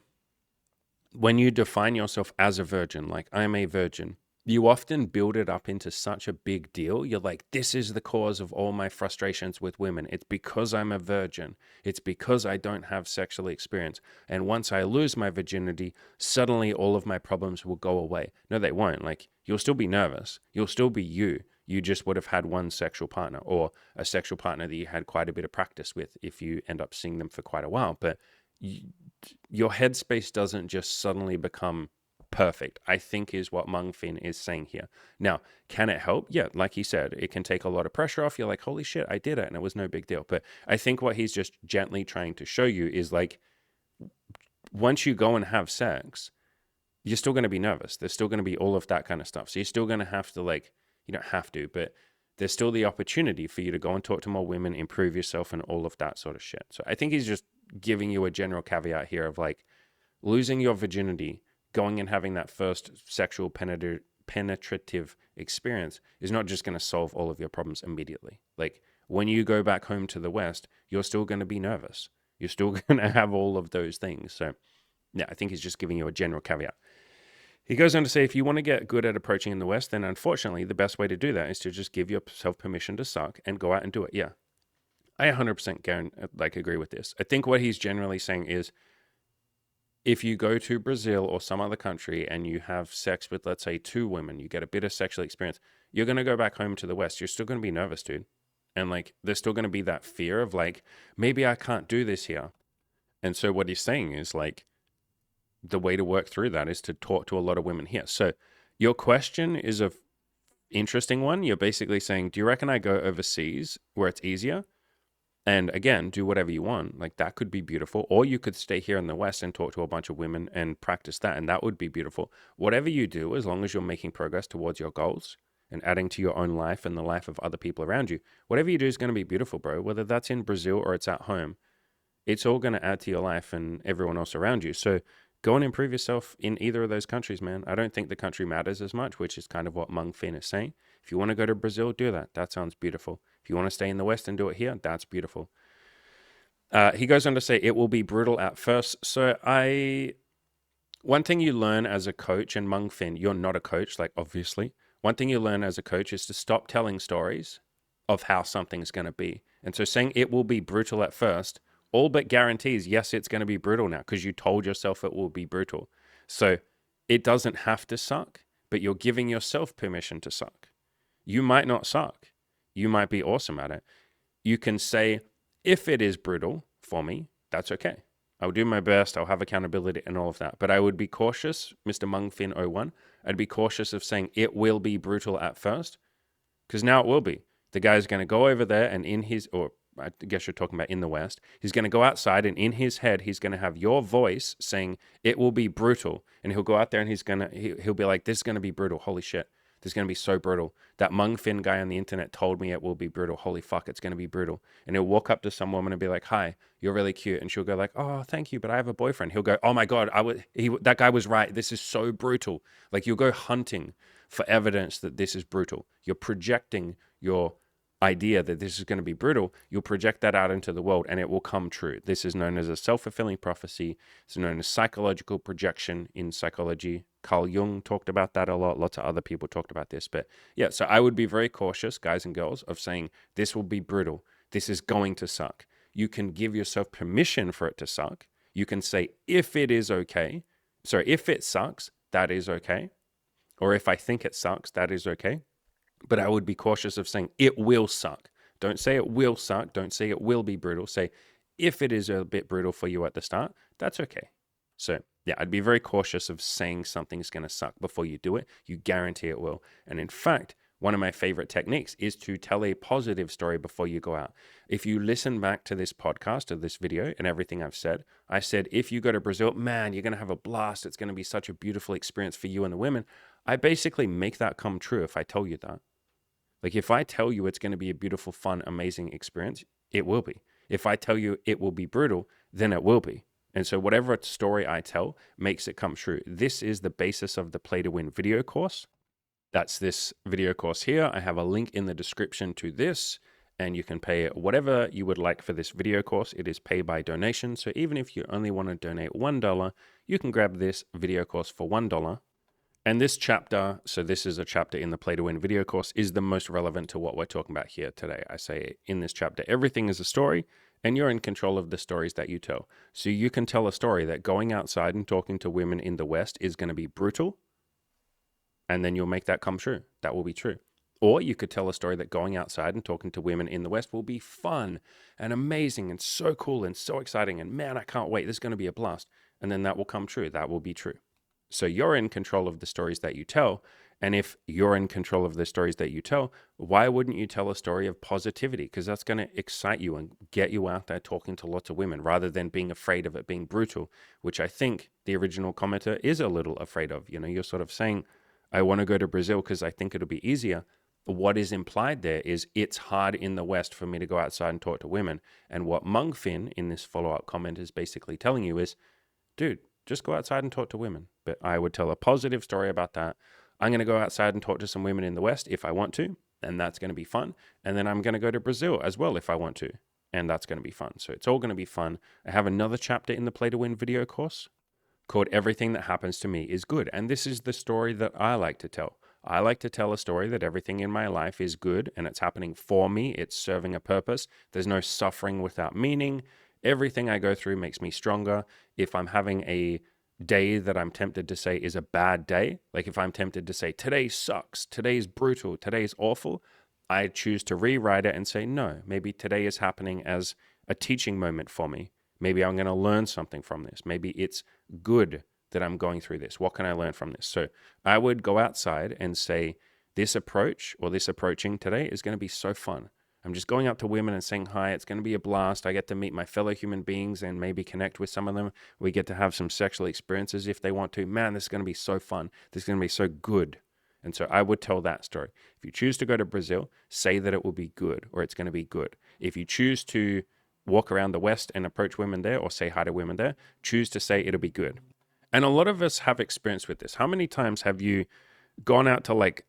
When you define yourself as a virgin, like I'm a virgin, you often build it up into such a big deal. You're like, this is the cause of all my frustrations with women. It's because I'm a virgin. It's because I don't have sexual experience. And once I lose my virginity, suddenly all of my problems will go away. No, they won't. Like, you'll still be nervous. You'll still be you. You just would have had one sexual partner, or a sexual partner that you had quite a bit of practice with if you end up seeing them for quite a while. But your headspace doesn't just suddenly become perfect, I think is what Mung Fin is saying here. Now, can it help? Yeah, like he said, it can take a lot of pressure off. You're like, holy shit, I did it, and it was no big deal. But I think what he's just gently trying to show you is like, once you go and have sex, you're still going to be nervous. There's still going to be all of that kind of stuff. So you're still going to have to, like, you don't have to, but there's still the opportunity for you to go and talk to more women, improve yourself, and all of that sort of shit. So I think he's just giving you a general caveat here of like, losing your virginity, going and having that first sexual penetrative experience is not just going to solve all of your problems immediately. Like, when you go back home to the West, you're still going to be nervous. You're still going to have all of those things. So yeah, I think he's just giving you a general caveat. He goes on to say, if you want to get good at approaching in the West, then unfortunately, the best way to do that is to just give yourself permission to suck and go out and do it. Yeah, I 100% agree with this. I think what he's generally saying is, if you go to Brazil or some other country and you have sex with, let's say, 2 women, you get a bit of sexual experience, you're going to go back home to the West. You're still going to be nervous, dude. And like, there's still going to be that fear of like, maybe I can't do this here. And so what he's saying is like, the way to work through that is to talk to a lot of women here. So your question is a interesting one. You're basically saying, do you reckon I go overseas where it's easier? And again, do whatever you want. Like, that could be beautiful. Or you could stay here in the West and talk to a bunch of women and practice that. And that would be beautiful. Whatever you do, as long as you're making progress towards your goals and adding to your own life and the life of other people around you, whatever you do is going to be beautiful, bro. Whether that's in Brazil or it's at home, it's all going to add to your life and everyone else around you. So go and improve yourself in either of those countries, man. I don't think the country matters as much, which is kind of what Mung Fin is saying. If you want to go to Brazil, do that. That sounds beautiful. If you want to stay in the West and do it here, that's beautiful. He goes on to say, it will be brutal at first. So one thing you learn as a coach, and Mung Fin, you're not a coach, like obviously. One thing you learn as a coach is to stop telling stories of how something's going to be. And so saying it will be brutal at first, all but guarantees, yes, it's going to be brutal now because you told yourself it will be brutal. So it doesn't have to suck, but you're giving yourself permission to suck. You might not suck. You might be awesome at it. You can say, if it is brutal for me, that's okay. I'll do my best. I'll have accountability and all of that. But I would be cautious, Mr. Mungfin01. I'd be cautious of saying it will be brutal at first, because now it will be. The guy's going to go over there and or I guess you're talking about in the West, he's going to go outside and in his head, he's going to have your voice saying it will be brutal. And he'll go out there and he'll be like, this is going to be brutal. Holy shit. This is going to be so brutal. That Mung Fin guy on the internet told me it will be brutal. Holy fuck, it's going to be brutal. And he'll walk up to some woman and be like, hi, you're really cute. And she'll go like, oh, thank you, but I have a boyfriend. He'll go, oh my God, that guy was right. This is so brutal. Like, you'll go hunting for evidence that this is brutal. You're projecting your idea that this is going to be brutal. You'll project that out into the world and it will come true. This is known as a self-fulfilling prophecy. It's known as psychological projection in psychology. Carl Jung talked about that a lot. Lots of other people talked about this. But yeah, so I would be very cautious, guys and girls, of saying this will be brutal. This is going to suck. You can give yourself permission for it to suck. You can say, if it is okay, if it sucks, that is okay. Or if I think it sucks, that is okay. But I would be cautious of saying it will suck. Don't say it will suck. Don't say it will be brutal. Say, if it is a bit brutal for you at the start, that's okay. So yeah, I'd be very cautious of saying something's going to suck before you do it. You guarantee it will. And in fact, one of my favorite techniques is to tell a positive story before you go out. If you listen back to this podcast or this video and everything I've said, I said, if you go to Brazil, man, you're going to have a blast. It's going to be such a beautiful experience for you and the women. I basically make that come true if I tell you that. Like, if I tell you it's going to be a beautiful, fun, amazing experience, it will be. If I tell you it will be brutal, then it will be. And so whatever story I tell makes it come true. This is the basis of the Play to Win video course. That's this video course here. I have a link in the description to this, and you can pay whatever you would like for this video course. It is pay by donation. So even if you only want to donate $1, you can grab this video course for $1. And this chapter, so this is a chapter in the Play to Win video course, is the most relevant to what we're talking about here today. I say in this chapter, everything is a story, and you're in control of the stories that you tell. So you can tell a story that going outside and talking to women in the West is going to be brutal, and then you'll make that come true. That will be true. Or you could tell a story that going outside and talking to women in the West will be fun and amazing and so cool and so exciting, and man, I can't wait. This is going to be a blast. And then that will come true. That will be true. So you're in control of the stories that you tell. And if you're in control of the stories that you tell, why wouldn't you tell a story of positivity? Because that's going to excite you and get you out there talking to lots of women rather than being afraid of it being brutal, which I think the original commenter is a little afraid of. You know, you're sort of saying, I want to go to Brazil because I think it'll be easier. What is implied there is it's hard in the West for me to go outside and talk to women. And what Mungfin in this follow-up comment is basically telling you is, dude, just go outside and talk to women. But I would tell a positive story about that. I'm going to go outside and talk to some women in the West if I want to, and that's going to be fun. And then I'm going to go to Brazil as well if I want to, and that's going to be fun. So it's all going to be fun. I have another chapter in the Play to Win video course called Everything That Happens to Me is Good. And this is the story that I like to tell. I like to tell a story that everything in my life is good and it's happening for me. It's serving a purpose. There's no suffering without meaning. Everything I go through makes me stronger. If I'm having a day that I'm tempted to say is a bad day, like if I'm tempted to say, today sucks, today's brutal, today's awful, I choose to rewrite it and say, no, maybe today is happening as a teaching moment for me. Maybe I'm going to learn something from this. Maybe it's good that I'm going through this. What can I learn from this? So I would go outside and say, this approach or this approaching today is going to be so fun. I'm just going up to women and saying hi. It's going to be a blast. I get to meet my fellow human beings and maybe connect with some of them. We get to have some sexual experiences if they want to. Man, this is going to be so fun. This is going to be so good. And so I would tell that story. If you choose to go to Brazil, say that it will be good or it's going to be good. If you choose to walk around the West and approach women there or say hi to women there, choose to say it'll be good. And a lot of us have experience with this. How many times have you gone out to like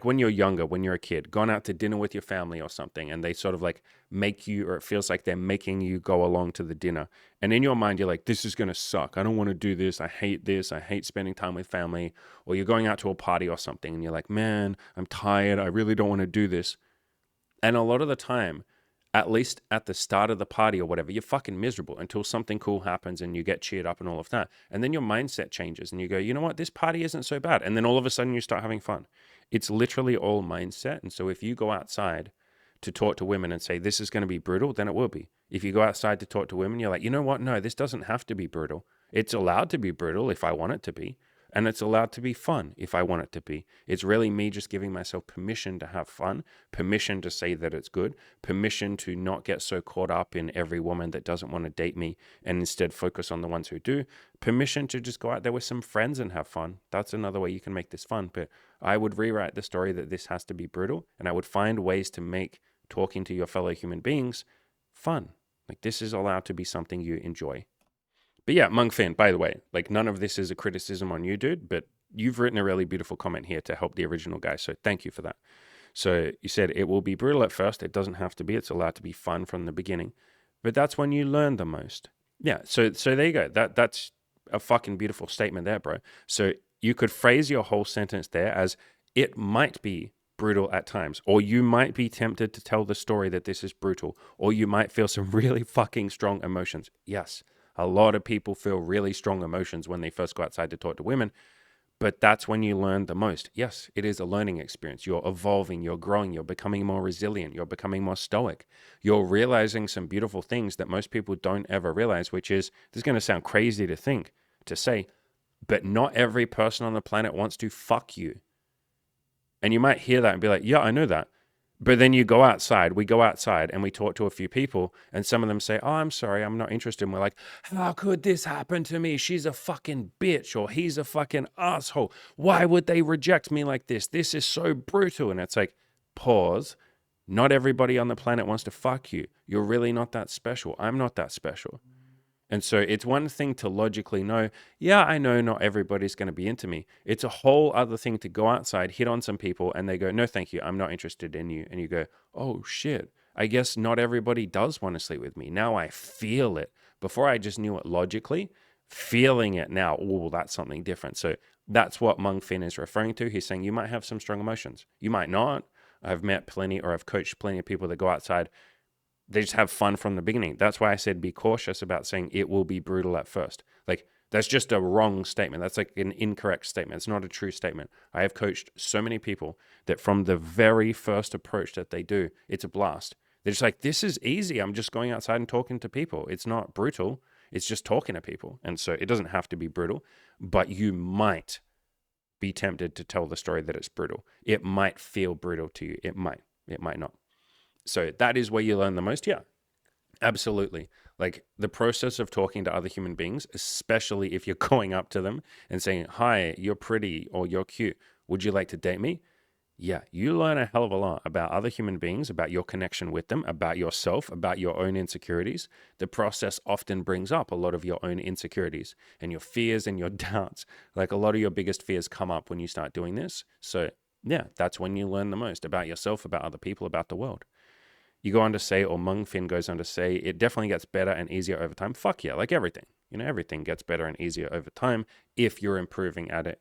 when you're younger, when you're a kid, gone out to dinner with your family or something, and they sort of like make you, or it feels like they're making you go along to the dinner. And in your mind, you're like, this is going to suck. I don't want to do this. I hate this. I hate spending time with family. Or you're going out to a party or something, and you're like, man, I'm tired. I really don't want to do this. And a lot of the time, at least at the start of the party or whatever, you're fucking miserable until something cool happens and you get cheered up and all of that. And then your mindset changes and you go, you know what, this party isn't so bad. And then all of a sudden you start having fun. It's literally all mindset. And so if you go outside to talk to women and say, this is going to be brutal, then it will be. If you go outside to talk to women, you're like, you know what? No, this doesn't have to be brutal. It's allowed to be brutal if I want it to be. And it's allowed to be fun if I want it to be. It's really me just giving myself permission to have fun, permission to say that it's good, permission to not get so caught up in every woman that doesn't want to date me and instead focus on the ones who do, permission to just go out there with some friends and have fun. That's another way you can make this fun. But I would rewrite the story that this has to be brutal, and I would find ways to make talking to your fellow human beings fun. Like this is allowed to be something you enjoy. But yeah, Mungfin, by the way, like none of this is a criticism on you, dude, but you've written a really beautiful comment here to help the original guy. So thank you for that. So you said it will be brutal at first. It doesn't have to be. It's allowed to be fun from the beginning. But that's when you learn the most. Yeah, so there you go. That's a fucking beautiful statement there, bro. So you could phrase your whole sentence there as it might be brutal at times, or you might be tempted to tell the story that this is brutal, or you might feel some really fucking strong emotions. Yes. A lot of people feel really strong emotions when they first go outside to talk to women, but that's when you learn the most. Yes, it is a learning experience. You're evolving, you're growing, you're becoming more resilient, you're becoming more stoic. You're realizing some beautiful things that most people don't ever realize, which is, this is going to sound crazy to say, but not every person on the planet wants to fuck you. And you might hear that and be like, yeah, I know that. But then we go outside and we talk to a few people and some of them say, oh, I'm sorry, I'm not interested. And we're like, how could this happen to me? She's a fucking bitch or he's a fucking asshole. Why would they reject me like this? This is so brutal. And it's like, pause. Not everybody on the planet wants to fuck you. You're really not that special. I'm not that special. And so it's one thing to logically know, yeah, I know not everybody's going to be into me. It's a whole other thing to go outside, hit on some people, and they go, no, thank you, I'm not interested in you. And you go, oh shit, I guess not everybody does want to sleep with me. Now I feel it. Before I just knew it logically, feeling it now, oh, that's something different. So that's what Mung Fin is referring to. He's saying you might have some strong emotions. You might not. I've met plenty, or I've coached plenty of people that go outside, they just have fun from the beginning. That's why I said be cautious about saying it will be brutal at first. Like, that's just a wrong statement. That's like an incorrect statement. It's not a true statement. I have coached so many people that from the very first approach that they do, it's a blast. They're just like, this is easy. I'm just going outside and talking to people. It's not brutal. It's just talking to people. And so it doesn't have to be brutal, but you might be tempted to tell the story that it's brutal. It might feel brutal to you. It might not. So that is where you learn the most. Yeah, absolutely. Like the process of talking to other human beings, especially if you're going up to them and saying, hi, you're pretty or you're cute. Would you like to date me? Yeah, you learn a hell of a lot about other human beings, about your connection with them, about yourself, about your own insecurities. The process often brings up a lot of your own insecurities and your fears and your doubts. Like a lot of your biggest fears come up when you start doing this. So yeah, that's when you learn the most about yourself, about other people, about the world. You go on to say, or Mung Fin goes on to say, it definitely gets better and easier over time. Fuck yeah, like everything. You know, everything gets better and easier over time if you're improving at it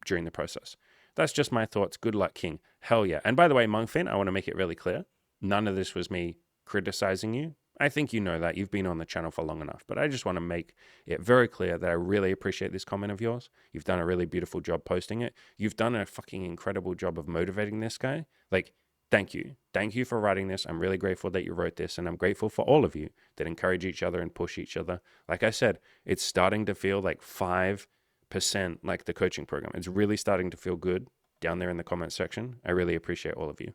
during the process. That's just my thoughts. Good luck, King. Hell yeah. And by the way, Mung Fin, I want to make it really clear. None of this was me criticizing you. I think you know that. You've been on the channel for long enough. But I just want to make it very clear that I really appreciate this comment of yours. You've done a really beautiful job posting it. You've done a fucking incredible job of motivating this guy. Like, thank you. Thank you for writing this. I'm really grateful that you wrote this, and I'm grateful for all of you that encourage each other and push each other. Like I said, it's starting to feel like 5% like the coaching program. It's really starting to feel good down there in the comment section. I really appreciate all of you.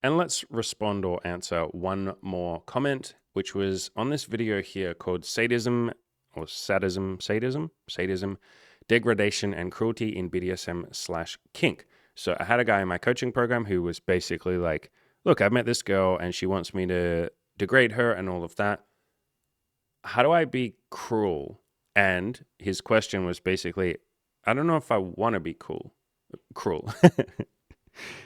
And let's respond or answer one more comment, which was on this video here called Sadism, Degradation and Cruelty in BDSM/Kink. So I had a guy in my coaching program who was basically like, look, I've met this girl and she wants me to degrade her and all of that. How do I be cruel? And his question was basically, I don't know if I want to be cruel.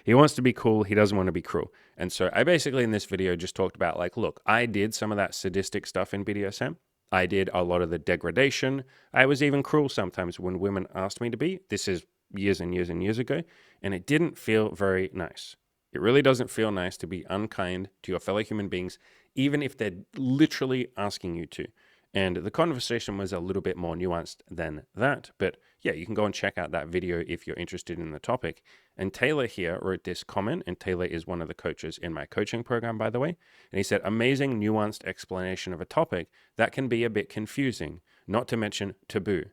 He wants to be cool. He doesn't want to be cruel. And so I basically in this video just talked about like, look, I did some of that sadistic stuff in BDSM. I did a lot of the degradation. I was even cruel sometimes when women asked me to be. This is years and years and years ago. And it didn't feel very nice. It really doesn't feel nice to be unkind to your fellow human beings, even if they're literally asking you to. And the conversation was a little bit more nuanced than that. But yeah, you can go and check out that video if you're interested in the topic. And Taylor here wrote this comment, and Taylor is one of the coaches in my coaching program, by the way. And he said, amazing, nuanced explanation of a topic that can be a bit confusing, not to mention taboo,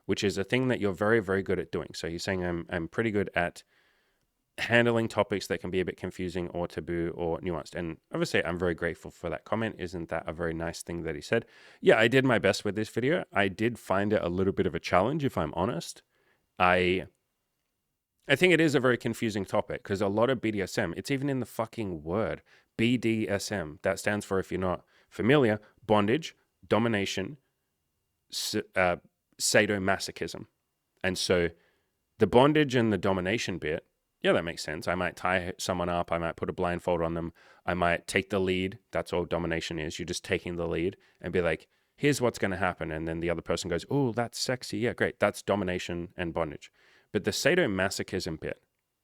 which is a thing that you're very, very good at doing. So he's saying I'm pretty good at handling topics that can be a bit confusing or taboo or nuanced. And obviously, I'm very grateful for that comment. Isn't that a very nice thing that he said? Yeah, I did my best with this video. I did find it a little bit of a challenge, if I'm honest. I think it is a very confusing topic because a lot of BDSM, it's even in the fucking word, BDSM. That stands for, if you're not familiar, bondage, domination, sadomasochism. And so the bondage and the domination bit, yeah, that makes sense. I might tie someone up. I might put a blindfold on them. I might take the lead. That's all domination is. You're just taking the lead and be like, here's what's going to happen. And then the other person goes, oh, that's sexy. Yeah, great. That's domination and bondage. But the sadomasochism bit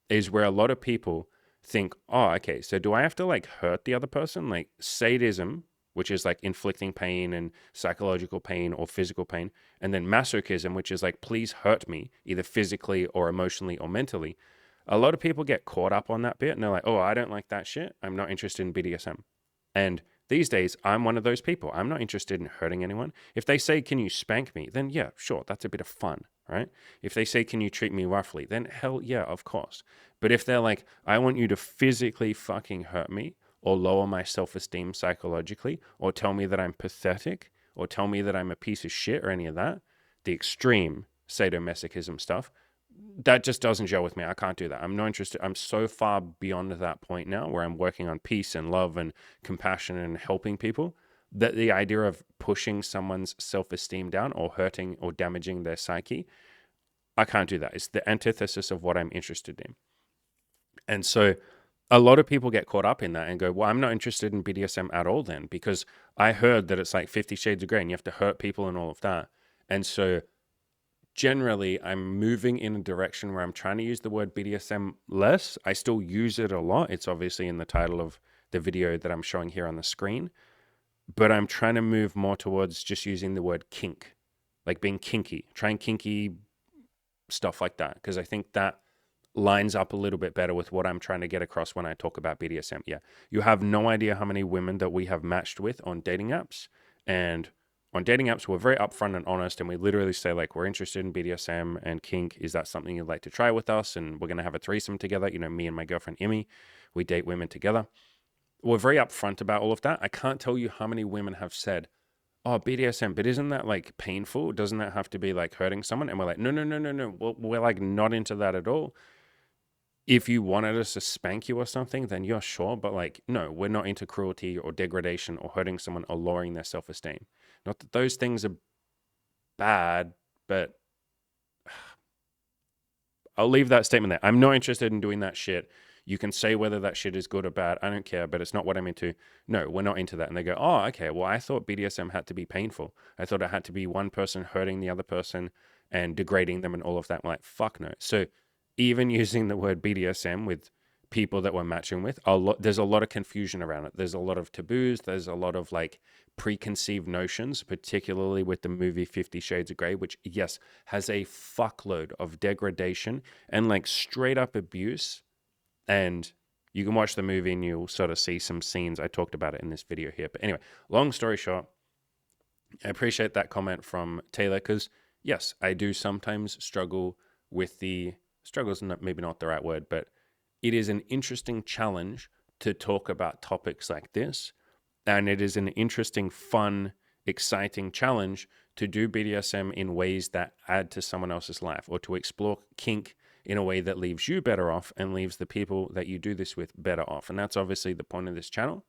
is where a lot of people think, oh, okay, so do I have to like hurt the other person? Like sadism, which is like inflicting pain and psychological pain or physical pain. And then masochism, which is like, please hurt me, either physically or emotionally or mentally. A lot of people get caught up on that bit and they're like, oh, I don't like that shit. I'm not interested in BDSM. And these days, I'm one of those people. I'm not interested in hurting anyone. If they say, can you spank me? Then yeah, sure, that's a bit of fun, right? If they say, can you treat me roughly? Then hell yeah, of course. But if they're like, I want you to physically fucking hurt me or lower my self-esteem psychologically or tell me that I'm pathetic or tell me that I'm a piece of shit or any of that, the extreme sadomasochism stuff, that just doesn't gel with me. I can't do that. I'm not interested. I'm so far beyond that point now where I'm working on peace and love and compassion and helping people that the idea of pushing someone's self-esteem down or hurting or damaging their psyche, I can't do that. It's the antithesis of what I'm interested in. And so a lot of people get caught up in that and go, well, I'm not interested in BDSM at all then, because I heard that it's like 50 Shades of Grey and you have to hurt people and all of that. And so generally, I'm moving in a direction where I'm trying to use the word BDSM less. I still use it a lot. It's obviously in the title of the video that I'm showing here on the screen. But I'm trying to move more towards just using the word kink, like being kinky, trying kinky stuff like that, because I think that lines up a little bit better with what I'm trying to get across when I talk about BDSM. Yeah, you have no idea how many women that we have matched with on dating apps. And on dating apps, we're very upfront and honest, and we literally say, like, we're interested in BDSM and kink. Is that something you'd like to try with us? And we're going to have a threesome together. You know, me and my girlfriend, Emmy, we date women together. We're very upfront about all of that. I can't tell you how many women have said, oh, BDSM, but isn't that like painful? Doesn't that have to be like hurting someone? And we're like, no, no, no, no, no. We're like not into that at all. If you wanted us to spank you or something, then you're sure. But like, no, we're not into cruelty or degradation or hurting someone or lowering their self-esteem. Not that those things are bad, but I'll leave that statement there. I'm not interested in doing that shit. You can say whether that shit is good or bad. I don't care, but it's not what I'm into. No, we're not into that. And they go, oh, okay, well, I thought BDSM had to be painful. I thought it had to be one person hurting the other person and degrading them and all of that. I'm like, fuck no. So even using the word BDSM with people that we're matching with, there's a lot of confusion around it. There's a lot of taboos. There's a lot of like preconceived notions, particularly with the movie 50 Shades of Grey, which, yes, has a fuckload of degradation and like straight up abuse. And you can watch the movie and you'll sort of see some scenes. I talked about it in this video here. But anyway, long story short, I appreciate that comment from Taylor because, yes, I do sometimes struggle with struggle's maybe not the right word, but it is an interesting challenge to talk about topics like this. And it is an interesting, fun, exciting challenge to do BDSM in ways that add to someone else's life, or to explore kink in a way that leaves you better off and leaves the people that you do this with better off. And that's obviously the point of this channel.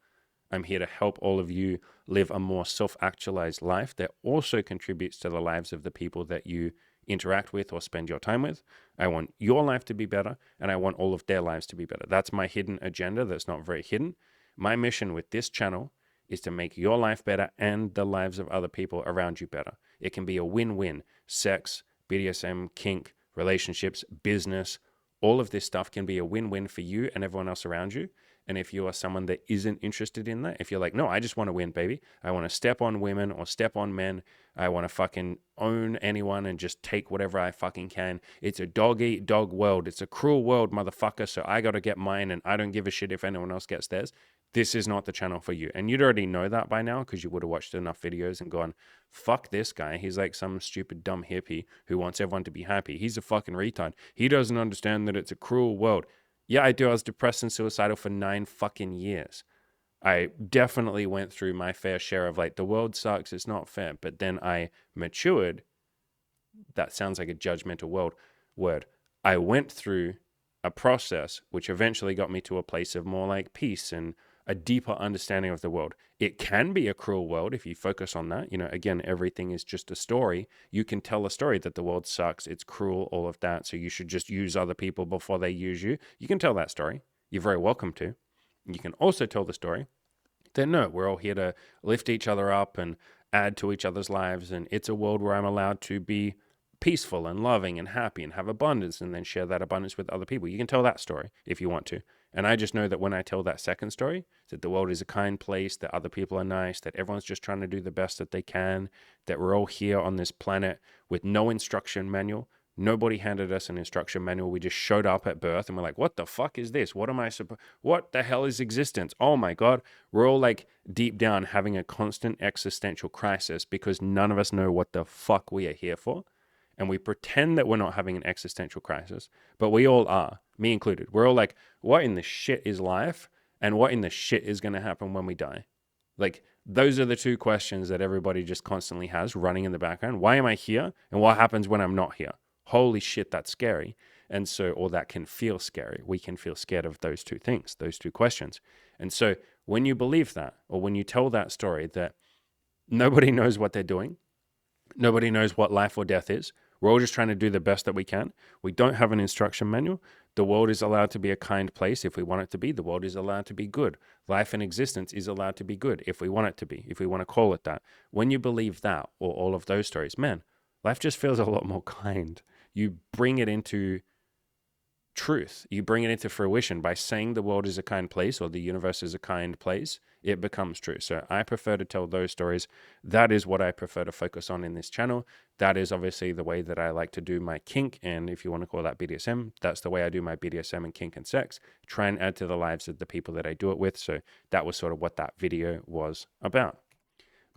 I'm here to help all of you live a more self-actualized life that also contributes to the lives of the people that you interact with or spend your time with. I want your life to be better, and I want all of their lives to be better. That's my hidden agenda that's not very hidden. My mission with this channel is to make your life better and the lives of other people around you better. It can be a win-win. Sex, BDSM, kink, relationships, business, all of this stuff can be a win-win for you and everyone else around you. And if you are someone that isn't interested in that, if you're like, no, I just want to win, baby. I want to step on women or step on men. I want to fucking own anyone and just take whatever I fucking can. It's a dog-eat-dog world. It's a cruel world, motherfucker. So I got to get mine and I don't give a shit if anyone else gets theirs. This is not the channel for you. And you'd already know that by now because you would have watched enough videos and gone, fuck this guy. He's like some stupid dumb hippie who wants everyone to be happy. He's a fucking retard. He doesn't understand that it's a cruel world. Yeah, I do. I was depressed and suicidal for 9 fucking years. I definitely went through my fair share of like, the world sucks, it's not fair. But then I matured. That sounds like a judgmental word. I went through a process which eventually got me to a place of more like peace and a deeper understanding of the world. It can be a cruel world if you focus on that. You know, again, everything is just a story. You can tell a story that the world sucks, it's cruel, all of that. So you should just use other people before they use you. You can tell that story. You're very welcome to. You can also tell the story that no, we're all here to lift each other up and add to each other's lives. And it's a world where I'm allowed to be peaceful and loving and happy and have abundance and then share that abundance with other people. You can tell that story if you want to. And I just know that when I tell that second story, that the world is a kind place, that other people are nice, that everyone's just trying to do the best that they can, that we're all here on this planet with no instruction manual. Nobody handed us an instruction manual. We just showed up at birth and we're like, what the fuck is this? What the hell is existence? Oh my God. We're all like deep down having a constant existential crisis because none of us know what the fuck we are here for. And we pretend that we're not having an existential crisis, but we all are, me included. We're all like, what in the shit is life? And what in the shit is going to happen when we die? Like, those are the two questions that everybody just constantly has running in the background. Why am I here? And what happens when I'm not here? Holy shit, that's scary. And so, or that can feel scary. We can feel scared of those two things, those two questions. And so when you believe that, or when you tell that story that Nobody knows what they're doing. Nobody knows what life or death is. We're all just trying to do the best that we can. We don't have an instruction manual. The world is allowed to be a kind place if we want it to be. The world is allowed to be good. Life and existence is allowed to be good if we want it to be, if we want to call it that. When you believe that, or all of those stories, man, life just feels a lot more kind. You bring it into truth. You bring it into fruition by saying the world is a kind place or the universe is a kind place. It becomes true. So I prefer to tell those stories. That is what I prefer to focus on in this channel. That is obviously the way that I like to do my kink. And if you want to call that BDSM, that's the way I do my BDSM and kink and sex. Try and add to the lives of the people that I do it with. So that was sort of what that video was about.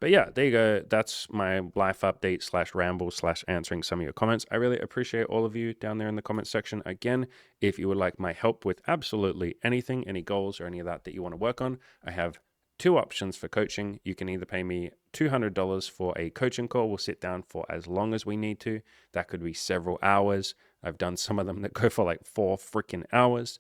But yeah, there you go. That's my life update slash ramble slash answering some of your comments. I really appreciate all of you down there in the comment section. Again, if you would like my help with absolutely anything, any goals or any of that that you want to work on, I have two options for coaching. You can either pay me $200 for a coaching call. We'll sit down for as long as we need to. That could be several hours. I've done some of them that go for like 4 freaking hours.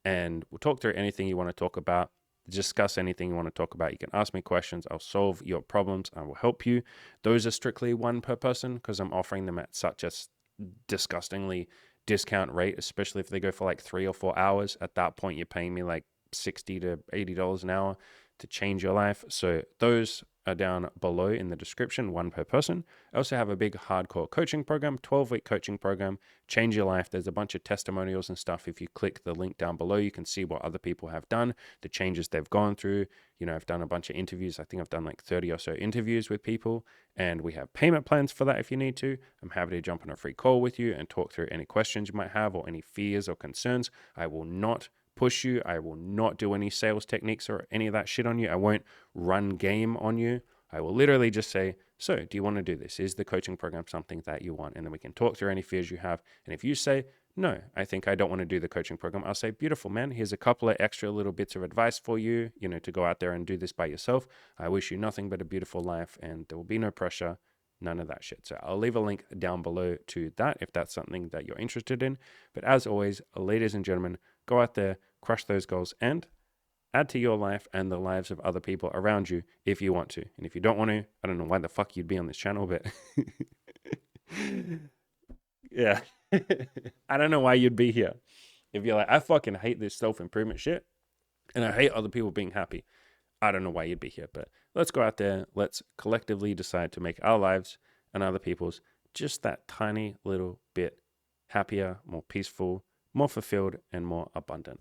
And we'll talk through anything you want to talk about. Discuss anything you want to talk about. You can ask me questions. I'll solve your problems. I will help you. Those are strictly one per person because I'm offering them at such a disgustingly discount rate, especially if they go for like 3 or 4 hours. At that point, you're paying me like $60 to $80 an hour to change your life. So those are down below in the description, one per person. I also have a big hardcore coaching program, 12-week coaching program, change your life. There's a bunch of testimonials and stuff. If you click the link down below, you can see what other people have done, the changes they've gone through. You know, I've done a bunch of interviews. I think I've done like 30 or so interviews with people, and we have payment plans for that if you need to. I'm happy to jump on a free call with you and talk through any questions you might have or any fears or concerns. I will not push you. I will not do any sales techniques or any of that shit on you. I won't run game on you. I will literally just say, so do you want to do this? Is the coaching program something that you want? And then we can talk through any fears you have. And if you say, no, I think I don't want to do the coaching program, I'll say, beautiful, man. Here's a couple of extra little bits of advice for you, you know, to go out there and do this by yourself. I wish you nothing but a beautiful life, and there will be no pressure, none of that shit. So I'll leave a link down below to that if that's something that you're interested in. But as always, ladies and gentlemen, go out there, crush those goals, and add to your life and the lives of other people around you if you want to. And if you don't want to, I don't know why the fuck you'd be on this channel, but yeah. I don't know why you'd be here. If you're like, I fucking hate this self-improvement shit and I hate other people being happy, I don't know why you'd be here. But let's go out there. Let's collectively decide to make our lives and other people's just that tiny little bit happier, more peaceful, more fulfilled, and more abundant.